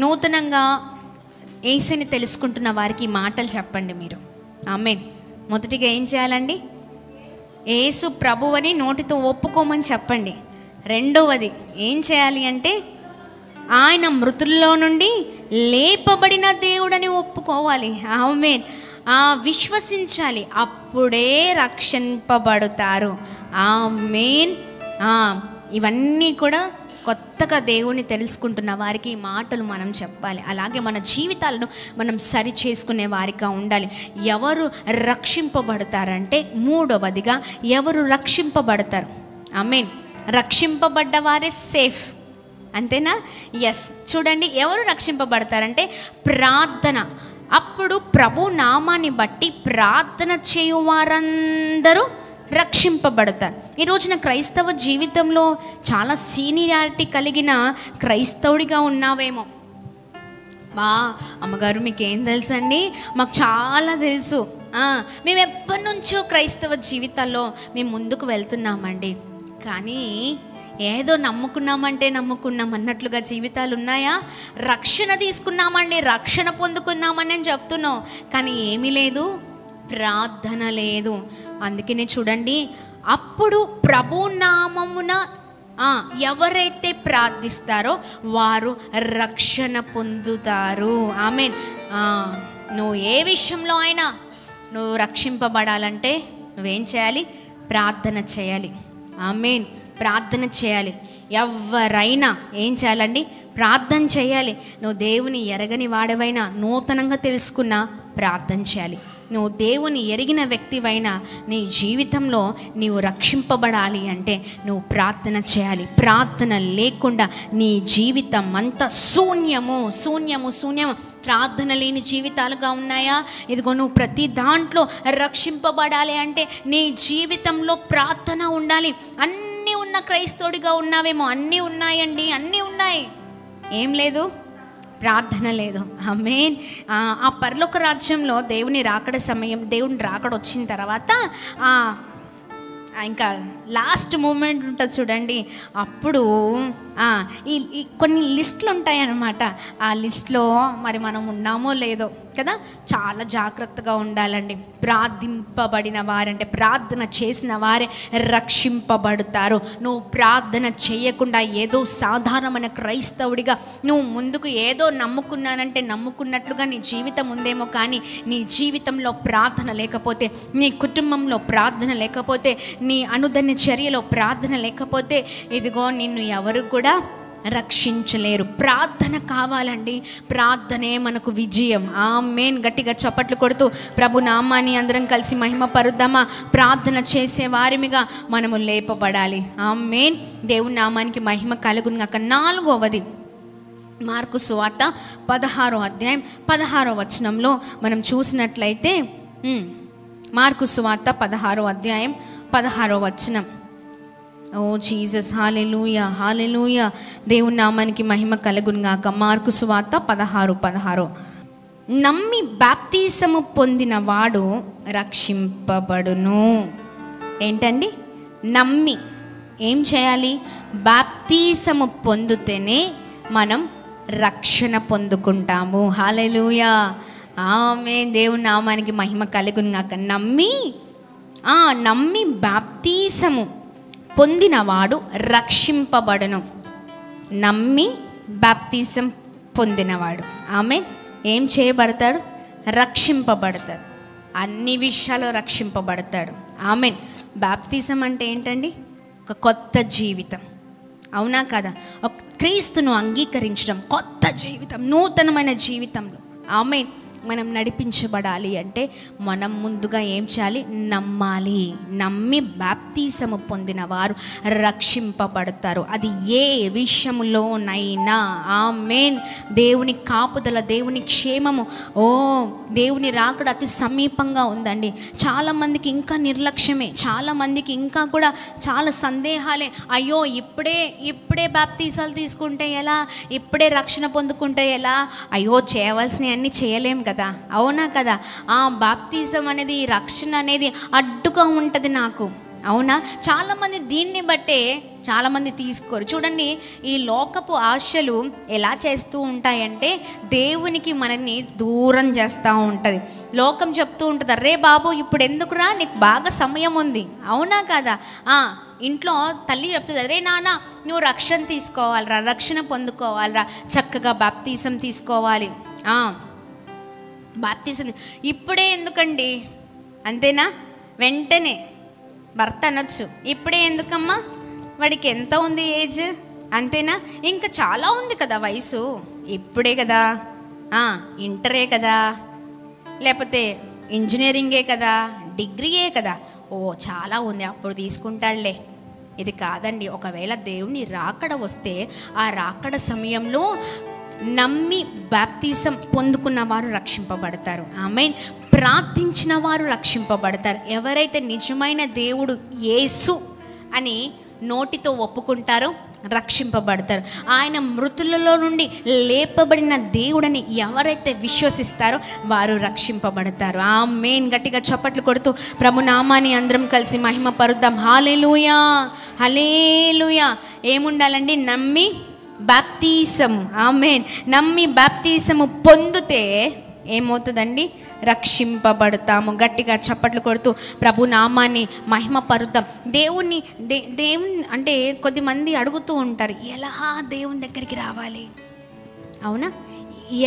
నూతనంగా యేసుని తెలుసుకుంటున్న వారికి మాటలు చెప్పండి మీరు. ఆమేన్. మొదటిగా ఏం చేయాలండి? యేసు ప్రభువని నోటితో ఒప్పుకోమని చెప్పండి. రెండవది ఏం చేయాలి అంటే ఆయన మృతుల్లో నుండి లేపబడిన దేవుడని ఒప్పుకోవాలి. ఆమేన్. విశ్వసించాలి, అప్పుడే రక్షింపబడతారు. ఆమేన్. ఇవన్నీ కూడా కొత్తగా దేవుని తెలుసుకుంటున్న వారికి ఈ మాటలు మనం చెప్పాలి. అలాగే మన జీవితాలను మనం సరి చేసుకునే వారిగా ఉండాలి. ఎవరు రక్షింపబడతారంటే, మూడవదిగా ఎవరు రక్షింపబడతారు? ఆమేన్. రక్షింపబడ్డ వారే సేఫ్, అంతేనా? ఎస్. చూడండి, ఎవరు రక్షింపబడతారంటే ప్రార్థన. అప్పుడు ప్రభు నామాన్ని బట్టి ప్రార్థన చేయువారందరూ రక్షింపబడతారు. ఈ రోజున క్రైస్తవ జీవితంలో చాలా సీనియారిటీ కలిగిన క్రైస్తవుడిగా ఉన్నావేమో. అమ్మగారు మీకేం తెలుసండి? మాకు చాలా తెలుసు, మేము ఎప్పటి నుంచో క్రైస్తవ జీవితాల్లో మేము ముందుకు వెళ్తున్నామండి, కానీ ఏదో నమ్ముకున్నామంటే నమ్ముకున్నాం అన్నట్లుగా జీవితాలు ఉన్నాయా? రక్షణ తీసుకున్నామండి, రక్షణ పొందుకున్నామని నేను చెప్తున్నావు, కానీ ఏమీ లేదు, ప్రార్థన లేదు. అందుకనే చూడండి, అప్పుడు ప్రభు నామమున ఎవరైతే ప్రార్థిస్తారో వారు రక్షణ పొందుతారు. ఆమేన్. నువ్వు ఏ విషయంలో అయినా నువ్వు రక్షింపబడాలంటే నువ్వేం చేయాలి? ప్రార్థన చేయాలి. ఆమేన్. ప్రార్థన చేయాలి. ఎవరైనా ఏం చేయాలండి? ప్రార్థన చేయాలి. నువ్వు దేవుని ఎరగని వాడవైనా, నూతనంగా తెలుసుకున్నా ప్రార్థన చేయాలి. నువ్వు దేవుని ఎరిగిన వ్యక్తివైనా నీ జీవితంలో నీవు రక్షింపబడాలి అంటే నువ్వు ప్రార్థన చేయాలి. ప్రార్థన లేకుండా నీ జీవితం అంతా శూన్యము శూన్యము శూన్యము. ప్రార్థన లేని జీవితాలుగా ఉన్నాయా? ఇదిగో నువ్వు ప్రతి దాంట్లో రక్షింపబడాలి అంటే నీ జీవితంలో ప్రార్థన ఉండాలి. అన్నీ ఉన్న క్రైస్తవుడిగా ఉన్నావేమో, అన్నీ ఉన్నాయండి, అన్నీ ఉన్నాయి, ఏం లేదు? ప్రార్థన లేదు. ఆమేన్. ఆ పరలోక రాజ్యంలో దేవుని రాకడ సమయం, దేవుని రాకడ వచ్చిన తర్వాత ఇంకా లాస్ట్ మూమెంట్ ఉంటుంది చూడండి, అప్పుడు ఈ కొన్ని లిస్టులు ఉంటాయి అన్నమాట. ఆ లిస్ట్లో మరి మనం ఉన్నామో లేదో కదా, చాలా జాగ్రత్తగా ఉండాలండి. ప్రార్థింపబడిన వారంటే ప్రార్థన చేసిన వారే రక్షింపబడతారు. నువ్వు ప్రార్థన చేయకుండా ఏదో సాధారణమైన క్రైస్తవుడిగా నువ్వు ముందుకు ఏదో నమ్ముకున్నానంటే నమ్ముకున్నట్లుగా నీ జీవితం ఉందేమో, కానీ నీ జీవితంలో ప్రార్థన లేకపోతే, నీ కుటుంబంలో ప్రార్థన లేకపోతే, నీ అనుదిన చర్యలో ప్రార్థన లేకపోతే ఇదిగో నిన్ను ఎవరు కూడా రక్షించలేరు. ప్రార్థన కావాలండి. ప్రార్థనే మనకు విజయం. ఆమేన్. గట్టిగా చప్పట్లు కొడుతూ ప్రభు నామాన్ని అందరం కలిసి మహిమ పరుద్దామా? ప్రార్థన చేసే వారిమిగా మనము లేపబడాలి. ఆమేన్. దేవుని నామానికి మహిమ కలుగును గాక. 4వది మార్కు సువార్త 16వ అధ్యాయం 16వ వచనంలో మనం చూసినట్లయితే, మార్కు సువార్త 16వ అధ్యాయం 16వ వచనం. ఓ జీసస్, హల్లెలూయా, హల్లెలూయా. దేవుని నామానికి మహిమ కలుగును గాక. మార్కు సువార్త 16:16. నమ్మి బాప్తిసము పొందిన వాడు రక్షింపబడును. ఏంటండి? నమ్మి ఏం చేయాలి? బాప్తిసము పొందితేనే మనం రక్షణ పొందుకుంటాము. హల్లెలూయా, ఆమేన్. దేవుని నామానికి మహిమ కలుగును గాక. నమ్మి బాప్తిసము పొందినవాడు రక్షింపబడును. నమ్మి బాప్తిసం పొందినవాడు ఆమేన్ ఏం చేయబడతాడు? రక్షింపబడతాడు. అన్ని విషయాల్లో రక్షింపబడతాడు. ఆమేన్. బాప్తిసం అంటే ఏంటండి? ఒక కొత్త జీవితం, అవునా కదా? ఒక క్రీస్తును అంగీకరించడం, కొత్త జీవితం, నూతనమైన జీవితంలో ఆమేన్ మనం నడిపించబడాలి అంటే మనం ముందుగా ఏం చేయాలి? నమ్మాలి. నమ్మి బాప్తిసము పొందిన వారు రక్షింపబడతారు. అది ఏ విషయంలోనైనా. ఆమేన్. దేవుని కాపుదల, దేవుని క్షేమము, దేవుని రాకడ అతి సమీపంగా ఉందండి. చాలామందికి ఇంకా నిర్లక్ష్యమే, చాలామందికి ఇంకా కూడా చాలా సందేహాలే. అయ్యో ఇప్పుడే బాప్తిసాలు తీసుకుంటే ఎలా? ఇప్పుడే రక్షణ పొందుకుంటే ఎలా? అయ్యో చేయవలసినవి అన్నీ చేయలేం కదా, అవునా కదా? బాప్తిజం అనేది, రక్షణ అనేది అడ్డుగా ఉంటుంది నాకు. అవునా? చాలామంది దీన్ని బట్టే చాలామంది తీసుకోరు. చూడండి, ఈ లోకపు ఆశలు ఎలా చేస్తూ ఉంటాయంటే దేవునికి మనల్ని దూరం చేస్తూ ఉంటుంది. లోకం చెప్తూ ఉంటుంది, అరే బాబు ఇప్పుడు ఎందుకురా, నీకు బాగా సమయం ఉంది. అవునా కదా? ఇంట్లో తల్లి చెప్తుంది, అరే నాన్న నువ్వు రక్షణ తీసుకోవాలిరా, రక్షణ పొందుకోవాలిరా, చక్కగా బాప్తీసం తీసుకోవాలి. బాప్తీసం ఇప్పుడే ఎందుకండి, అంతేనా? వెంటనే భర్త అనొచ్చు, ఇప్పుడే ఎందుకమ్మా, వాడికి ఎంత ఉంది ఏజ్, అంతేనా? ఇంకా చాలా ఉంది కదా వయసు, ఇప్పుడే కదా, ఇంటరే కదా, లేకపోతే ఇంజనీరింగే కదా, డిగ్రీయే కదా, ఓ చాలా ఉంది అప్పుడు తీసుకుంటాడులే. ఇది కాదండి. ఒకవేళ దేవుని రాకడ వస్తే ఆ రాకడ సమయంలో నమ్మి బాప్తీసం పొందుకున్న వారు రక్షింపబడతారు. ఆమేన్. ప్రార్థించిన వారు రక్షింపబడతారు. ఎవరైతే నిజమైన దేవుడు యేసు అని నోటితో ఒప్పుకుంటారో రక్షింపబడతారు. ఆయన మృతులలో నుండి లేపబడిన దేవుడని ఎవరైతే విశ్వసిస్తారో వారు రక్షింపబడతారు. ఆమేన్. గట్టిగా చప్పట్లు కొడుతూ ప్రభు నామాన్ని అందరం కలిసి మహిమ పరుద్దాం. హల్లెలూయా, హల్లెలూయా. ఏముండాలండి? నమ్మి బాప్తీసము. ఆమేన్. నమ్మి బాప్తీసము పొందితే ఏమవుతుందండి? రక్షింపబడతాము. గట్టిగా చప్పట్లు కొడుతూ ప్రభు నామాన్ని మహిమ పరుద్దాం. దేవుని అంటే కొద్దిమంది అడుగుతూ ఉంటారు, ఎలా దేవుని దగ్గరికి రావాలి, అవునా,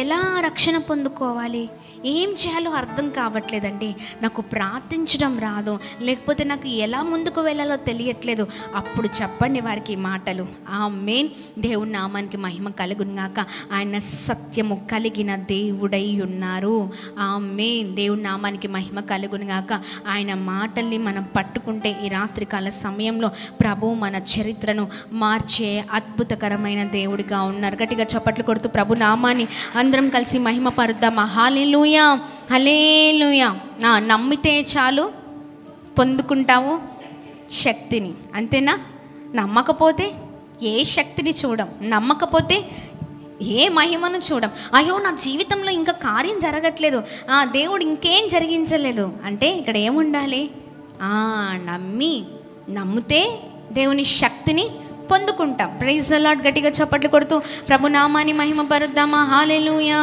ఎలా రక్షణ పొందుకోవాలి, ఏం చేయాలో అర్థం కావట్లేదండి, నాకు ప్రార్థించడం రాదు, లేకపోతే నాకు ఎలా ముందుకు వెళ్ళాలో తెలియట్లేదు. అప్పుడు చెప్పండి వారికి మాటలు. ఆమేన్. దేవుని నామానికి మహిమ కలుగునుగాక. ఆయన సత్యము కలిగిన దేవుడై ఉన్నారు. ఆమేన్. దేవుని నామానికి మహిమ కలుగునుగాక. ఆయన మాటల్ని మనం పట్టుకుంటే ఈ రాత్రికాల సమయంలో ప్రభు మన చరిత్రను మార్చే అద్భుతకరమైన దేవుడిగా ఉన్నారు. గట్టిగా చప్పట్లు కొడుతూ ప్రభు నామాన్ని అందరం కలిసి మహిమ పరుద్దాం. హల్లెలూయా, హల్లెలూయా. నమ్మితే చాలు, పొందుకుంటావు శక్తిని, అంతేనా? నమ్మకపోతే ఏ శక్తిని చూడం, నమ్మకపోతే ఏ మహిమను చూడం. అయ్యో నా జీవితంలో ఇంకా కార్యం జరగట్లేదు, దేవుడు ఇంకేం జరిగించలేదు అంటే ఇక్కడ ఏముండాలి? నమ్మితే దేవుని శక్తిని పొందుకుంటాం. Praise the lord. గట్టిగా చప్పట్లు కొడుతూ ప్రభు నామాన్ని మహిమ పరుద్దామా. హల్లెలూయా.